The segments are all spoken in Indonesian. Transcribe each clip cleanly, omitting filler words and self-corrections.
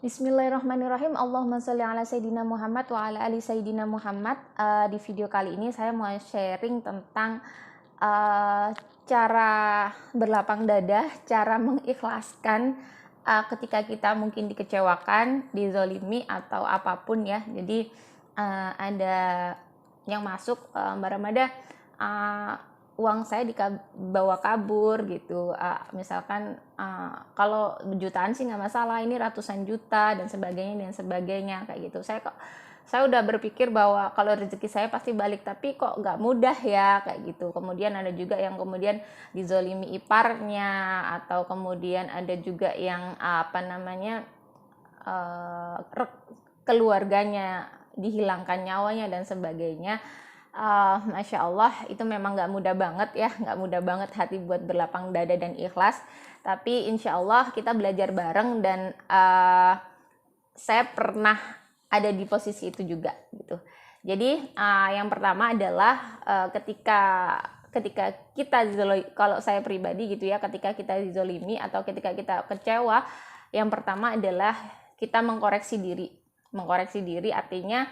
Bismillahirrahmanirrahim. Allahumma sholli ala Sayyidina Muhammad wa ala ali Sayyidina Muhammad. Di video kali ini saya mau sharing tentang cara berlapang dada, cara mengikhlaskan ketika kita mungkin dikecewakan, dizolimi atau apapun ya. Jadi ada yang masuk, Mbak Ramada, uang saya dibawa kabur gitu, misalkan kalau jutaan sih nggak masalah, ini ratusan juta dan sebagainya kayak gitu. Saya udah berpikir bahwa kalau rezeki saya pasti balik, tapi kok nggak mudah ya kayak gitu. Kemudian ada juga yang kemudian dizolimi iparnya, atau kemudian ada juga yang keluarganya dihilangkan nyawanya dan sebagainya. Masya Allah, itu memang nggak mudah banget ya, nggak mudah banget hati buat berlapang dada dan ikhlas. Tapi insya Allah kita belajar bareng, dan saya pernah ada di posisi itu juga gitu. Jadi yang pertama adalah ketika kita kalau saya pribadi gitu ya, ketika kita dizolimi atau ketika kita kecewa, yang pertama adalah kita mengkoreksi diri artinya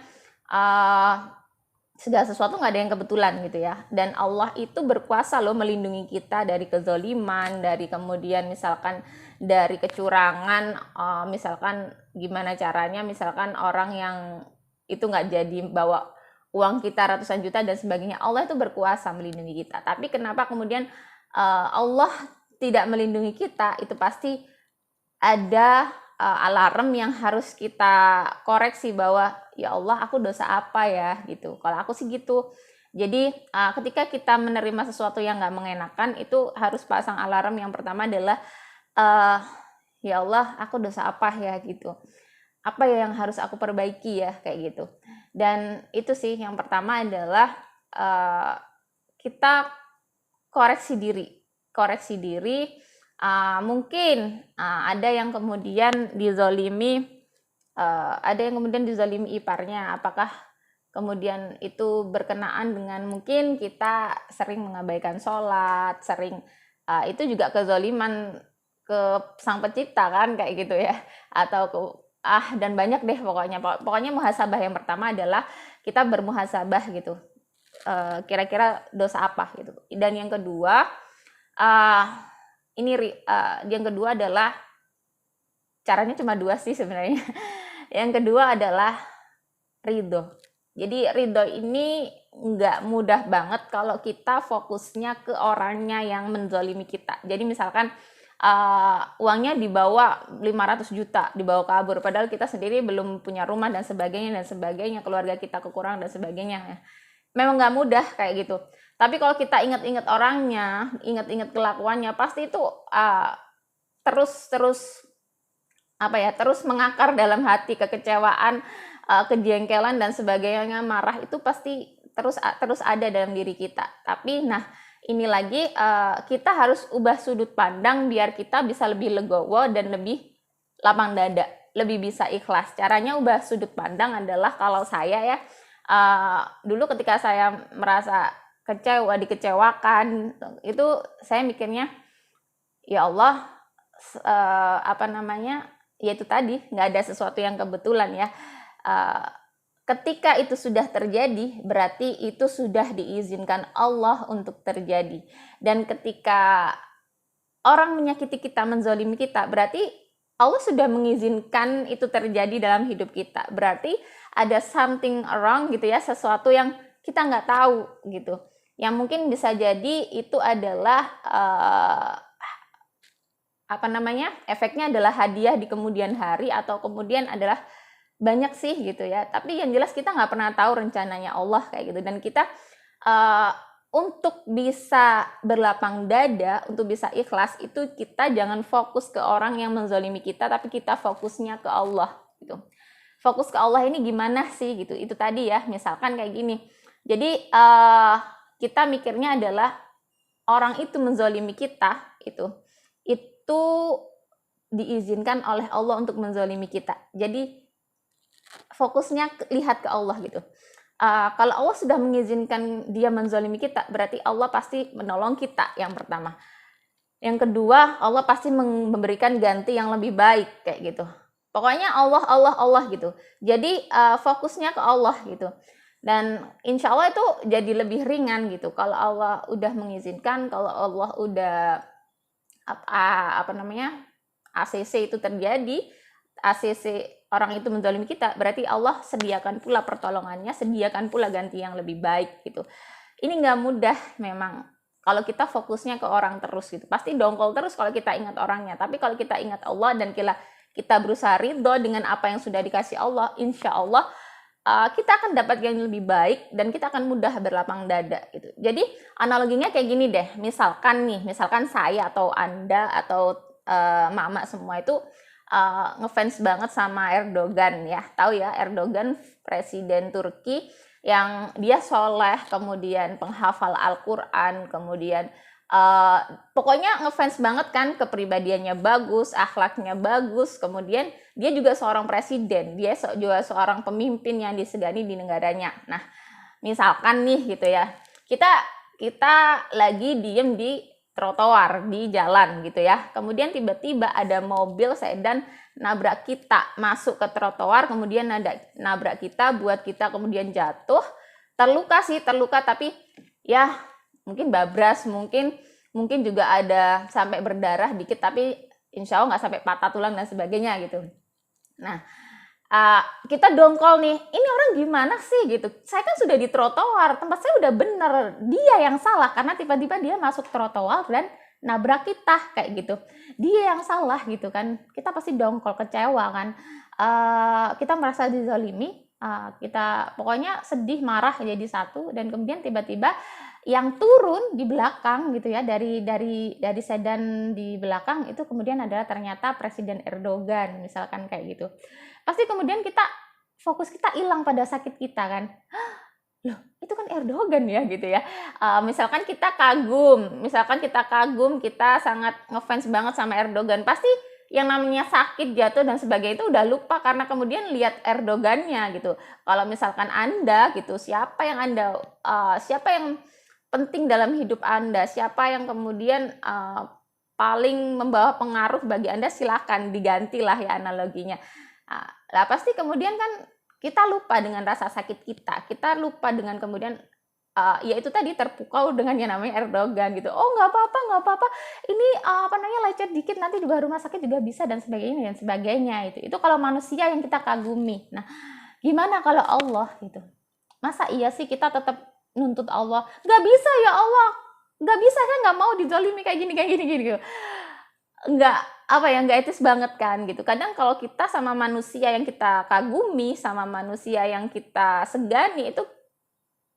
segala sesuatu nggak ada yang kebetulan gitu ya, dan Allah itu berkuasa loh melindungi kita dari kezoliman, dari kemudian misalkan dari kecurangan, misalkan gimana caranya, misalkan orang yang itu nggak jadi bawa uang kita ratusan juta dan sebagainya. Allah itu berkuasa melindungi kita, tapi kenapa kemudian Allah tidak melindungi kita? Itu pasti ada alarm yang harus kita koreksi, bahwa ya Allah, aku dosa apa ya gitu. Kalau aku sih gitu. Jadi ketika kita menerima sesuatu yang nggak mengenakan, itu harus pasang alarm. Yang pertama adalah ya Allah, aku dosa apa ya gitu. Apa ya yang harus aku perbaiki ya kayak gitu. Dan itu sih yang pertama adalah kita koreksi diri. Mungkin ada yang kemudian dizolimi, iparnya. Apakah kemudian itu berkenaan dengan mungkin kita sering mengabaikan sholat, itu juga kezoliman ke sang pencipta kan kayak gitu ya, atau dan banyak deh pokoknya muhasabah. Yang pertama adalah kita bermuhasabah gitu, kira-kira dosa apa gitu. Dan yang kedua, yang kedua adalah, caranya cuma dua sih sebenarnya. Yang kedua adalah ridho. Jadi ridho ini nggak mudah banget kalau kita fokusnya ke orangnya yang menzolimi kita. Jadi misalkan uangnya dibawa 500 juta, dibawa kabur, padahal kita sendiri belum punya rumah dan sebagainya, keluarga kita kekurangan dan sebagainya. Memang nggak mudah kayak gitu. Tapi kalau kita ingat-ingat orangnya, ingat-ingat kelakuannya, pasti itu terus mengakar dalam hati, kekecewaan, kejengkelan dan sebagainya, marah itu pasti terus ada dalam diri kita. Tapi ini lagi kita harus ubah sudut pandang biar kita bisa lebih legowo dan lebih lapang dada, lebih bisa ikhlas. Caranya ubah sudut pandang adalah, kalau saya ya, dulu ketika saya merasa dikecewakan, itu saya mikirnya, ya Allah, ya itu tadi, nggak ada sesuatu yang kebetulan ya. Ketika itu sudah terjadi, berarti itu sudah diizinkan Allah untuk terjadi. Dan ketika orang menyakiti kita, menzolimi kita, berarti Allah sudah mengizinkan itu terjadi dalam hidup kita. Berarti ada something wrong gitu ya, sesuatu yang kita nggak tahu gitu. Yang mungkin bisa jadi itu adalah efeknya adalah hadiah di kemudian hari, atau kemudian adalah banyak sih gitu ya. Tapi yang jelas kita nggak pernah tahu rencananya Allah kayak gitu. Dan kita untuk bisa berlapang dada, untuk bisa ikhlas, itu kita jangan fokus ke orang yang menzolimi kita, tapi kita fokusnya ke Allah gitu. Fokus ke Allah ini gimana sih gitu. Itu tadi ya, misalkan kayak gini. Jadi kita mikirnya adalah orang itu menzolimi kita, itu diizinkan oleh Allah untuk menzolimi kita. Jadi fokusnya lihat ke Allah gitu. Kalau Allah sudah mengizinkan dia menzolimi kita, berarti Allah pasti menolong kita, yang pertama. Yang kedua, Allah pasti memberikan ganti yang lebih baik kayak gitu. Pokoknya Allah Allah Allah gitu. Jadi fokusnya ke Allah gitu. Dan insya Allah itu jadi lebih ringan gitu. Kalau Allah udah mengizinkan, kalau Allah udah apa namanya ACC itu terjadi, ACC orang itu menzalimi kita, berarti Allah sediakan pula pertolongannya, sediakan pula ganti yang lebih baik gitu. Ini nggak mudah memang. Kalau kita fokusnya ke orang terus gitu, pasti dongkol terus kalau kita ingat orangnya. Tapi kalau kita ingat Allah dan kita berusaha ridho dengan apa yang sudah dikasih Allah, insya Allah kita akan dapat yang lebih baik dan kita akan mudah berlapang dada gitu. Jadi analoginya kayak gini deh, misalkan saya atau Anda atau mama semua itu ngefans banget sama Erdogan ya. Tahu ya, Erdogan presiden Turki yang dia soleh, kemudian penghafal Al-Quran, kemudian pokoknya ngefans banget kan, kepribadiannya bagus, akhlaknya bagus, kemudian dia juga seorang presiden, dia juga seorang pemimpin yang disegani di negaranya. Nah, misalkan nih gitu ya, kita lagi diem di trotoar di jalan gitu ya, kemudian tiba-tiba ada mobil sedan nabrak kita, masuk ke trotoar, kemudian nabrak kita, buat kita kemudian jatuh, terluka tapi ya mungkin babras, mungkin juga ada sampai berdarah dikit, tapi insya Allah nggak sampai patah tulang dan sebagainya gitu. Nah, kita dongkol nih, ini orang gimana sih gitu, saya kan sudah di trotoar, tempat saya udah bener, dia yang salah karena tiba-tiba dia masuk trotoar dan nabrak kita kayak gitu, dia yang salah gitu kan, kita pasti dongkol, kecewa kan, kita merasa dizalimi, kita pokoknya sedih, marah jadi satu, dan kemudian tiba-tiba yang turun di belakang gitu ya, dari sedan di belakang itu kemudian adalah ternyata Presiden Erdogan misalkan kayak gitu. Pasti kemudian fokus kita hilang pada sakit kita kan. Loh, itu kan Erdogan ya gitu ya. Misalkan kita kagum, kita sangat ngefans banget sama Erdogan, pasti yang namanya sakit, jatuh dan sebagainya itu udah lupa karena kemudian lihat Erdogannya gitu. Kalau misalkan Anda gitu, siapa yang penting dalam hidup Anda, siapa yang kemudian paling membawa pengaruh bagi Anda, silakan digantilah ya analoginya. Lah pasti kemudian kan kita lupa dengan rasa sakit kita lupa dengan kemudian ya itu tadi terpukau dengan yang namanya Erdogan gitu. Oh nggak apa-apa, ini lecet dikit nanti juga rumah sakit juga bisa dan sebagainya itu kalau manusia yang kita kagumi. Nah gimana kalau Allah gitu? Masa iya sih kita tetap nuntut Allah, nggak bisa ya Allah, nggak bisa, saya nggak mau dizalimi kayak gini gitu. Nggak etis banget kan gitu. Kadang kalau kita sama manusia yang kita kagumi, sama manusia yang kita segani, itu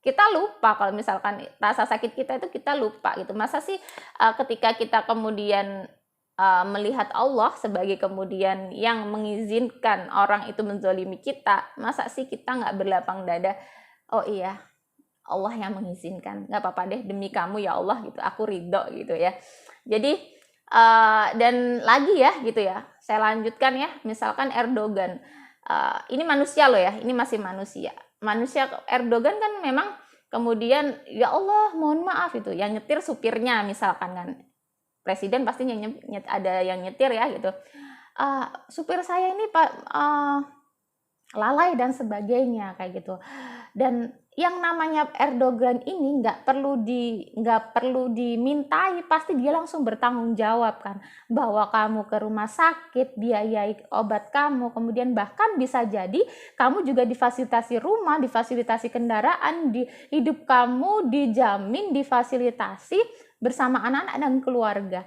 kita lupa kalau misalkan rasa sakit kita itu kita lupa gitu. Masa sih ketika kita kemudian melihat Allah sebagai kemudian yang mengizinkan orang itu menzalimi kita, masa sih kita nggak berlapang dada, oh iya Allah yang mengizinkan, nggak apa-apa deh demi kamu ya Allah gitu, aku ridho gitu ya. Jadi dan lagi ya gitu ya, saya lanjutkan ya, misalkan Erdogan, ini manusia loh ya, ini masih manusia Erdogan kan memang kemudian ya Allah mohon maaf itu, yang nyetir supirnya misalkan kan, presiden pastinya ada yang nyetir ya gitu, supir saya ini Pak lalai dan sebagainya kayak gitu. Dan yang namanya Erdogan ini nggak perlu dimintai, pasti dia langsung bertanggung jawab kan, bawa kamu ke rumah sakit, biayai obat kamu, kemudian bahkan bisa jadi kamu juga difasilitasi rumah, difasilitasi kendaraan, di hidup kamu dijamin, difasilitasi bersama anak-anak dan keluarga.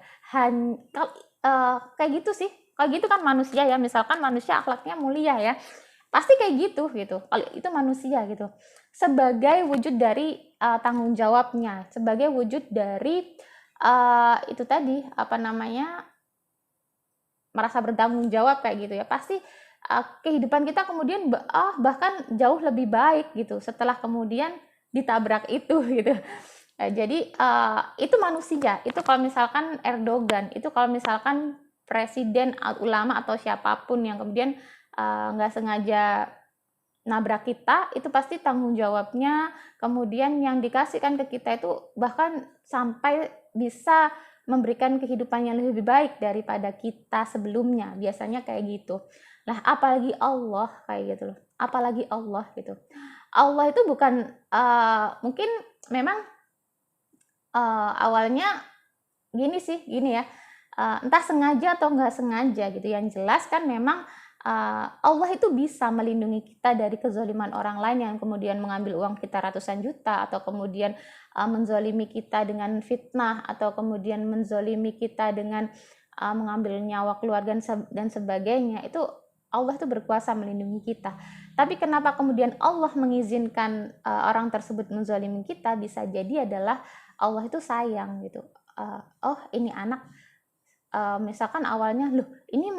Kayak gitu sih, kayak gitu kan manusia ya, misalkan manusia akhlaknya mulia ya, pasti kayak gitu kalau itu manusia gitu, sebagai wujud dari tanggung jawabnya, sebagai wujud dari itu tadi merasa bertanggung jawab kayak gitu ya, pasti kehidupan kita kemudian bahkan jauh lebih baik gitu setelah kemudian ditabrak itu gitu. Jadi itu manusia, itu kalau misalkan Erdogan, itu kalau misalkan presiden, ulama atau siapapun yang kemudian nggak sengaja nabrak kita, itu pasti tanggung jawabnya kemudian yang dikasihkan ke kita itu bahkan sampai bisa memberikan kehidupan yang lebih baik daripada kita sebelumnya. Biasanya kayak gitu. Lah apalagi Allah kayak gitu loh. Apalagi Allah gitu. Allah itu bukan mungkin memang awalnya gini ya, entah sengaja atau nggak sengaja gitu. Yang jelas kan memang Allah itu bisa melindungi kita dari kezaliman orang lain yang kemudian mengambil uang kita ratusan juta, atau kemudian menzalimi kita dengan fitnah, atau kemudian menzalimi kita dengan mengambil nyawa keluarga dan sebagainya. Itu Allah itu berkuasa melindungi kita. Tapi kenapa kemudian Allah mengizinkan orang tersebut menzalimi kita? Bisa jadi adalah Allah itu sayang gitu. Oh ini anak misalkan awalnya loh ini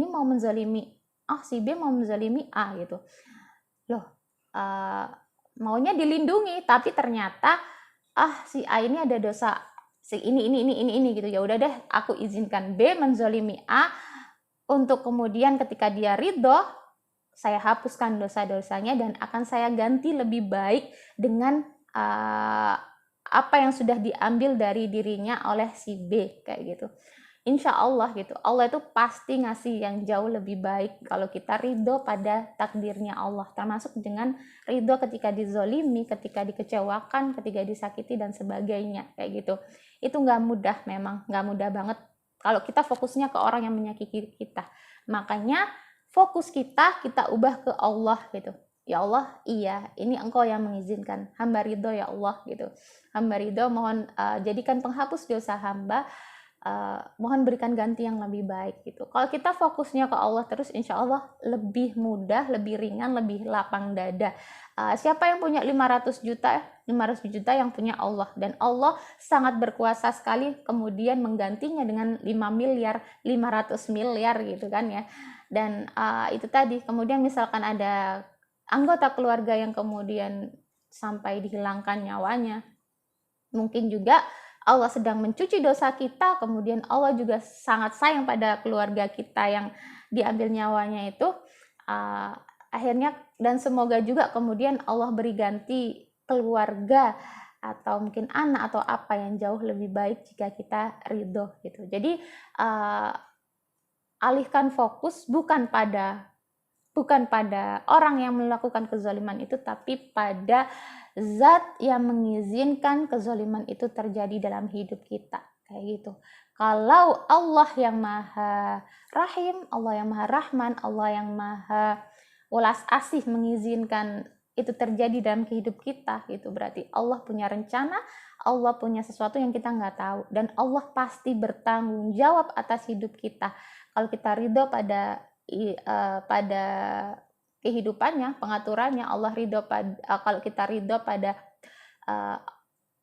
mau menzalimi si B mau menzalimi A gitu loh, maunya dilindungi, tapi ternyata si A ini ada dosa si ini gitu. Ya udah deh, aku izinkan B menzalimi A, untuk kemudian ketika dia ridho, saya hapuskan dosa-dosanya dan akan saya ganti lebih baik dengan apa yang sudah diambil dari dirinya oleh si B kayak gitu. Insya Allah gitu, Allah itu pasti ngasih yang jauh lebih baik kalau kita ridho pada takdirnya Allah, termasuk dengan ridho ketika dizolimi, ketika dikecewakan, ketika disakiti dan sebagainya kayak gitu. Itu nggak mudah, memang nggak mudah banget kalau kita fokusnya ke orang yang menyakiti kita. Makanya fokus kita ubah ke Allah gitu. Ya Allah, iya, ini Engkau yang mengizinkan. Hamba ridho ya Allah gitu. Hamba ridho, mohon jadikan penghapus dosa hamba. Mohon berikan ganti yang lebih baik gitu. Kalau kita fokusnya ke Allah terus, insya Allah lebih mudah, lebih ringan, lebih lapang dada. Siapa yang punya 500 juta? 500 juta yang punya Allah. Dan Allah sangat berkuasa sekali kemudian menggantinya dengan 5 miliar, 500 miliar gitu kan ya. Dan itu tadi, kemudian misalkan ada anggota keluarga yang kemudian sampai dihilangkan nyawanya, mungkin juga Allah sedang mencuci dosa kita, kemudian Allah juga sangat sayang pada keluarga kita yang diambil nyawanya itu, akhirnya, dan semoga juga kemudian Allah beri ganti keluarga atau mungkin anak atau apa yang jauh lebih baik jika kita ridho gitu. Jadi alihkan fokus bukan pada orang yang melakukan kezaliman itu, tapi pada zat yang mengizinkan kezaliman itu terjadi dalam hidup kita kayak gitu. Kalau Allah yang maha rahim, Allah yang maha rahman, Allah yang maha welas asih mengizinkan itu terjadi dalam kehidup kita, gitu berarti Allah punya rencana, Allah punya sesuatu yang kita nggak tahu, dan Allah pasti bertanggung jawab atas hidup kita. Kalau kita ridho pada kehidupannya, pengaturannya, Allah ridho pada kalau kita ridho pada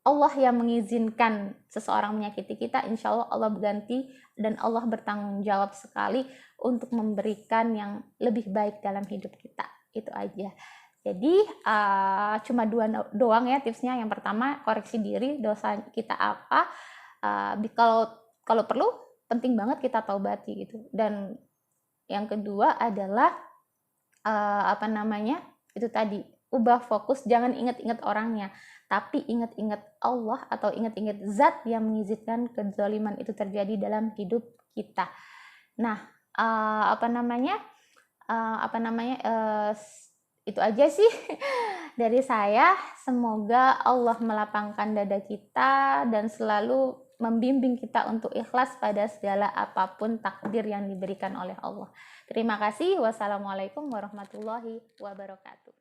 Allah yang mengizinkan seseorang menyakiti kita, insya Allah Allah berganti, dan Allah bertanggung jawab sekali untuk memberikan yang lebih baik dalam hidup kita. Itu aja. Jadi cuma dua doang ya tipsnya. Yang pertama, koreksi diri, dosa kita apa, kalau perlu penting banget kita taubati gitu. Dan yang kedua adalah itu tadi, ubah fokus, jangan ingat-ingat orangnya, tapi ingat-ingat Allah atau ingat-ingat zat yang mengizinkan kezaliman itu terjadi dalam hidup kita. Nah, itu aja sih dari saya. Semoga Allah melapangkan dada kita dan selalu membimbing kita untuk ikhlas pada segala apapun takdir yang diberikan oleh Allah. Terima kasih. Wassalamualaikum warahmatullahi wabarakatuh.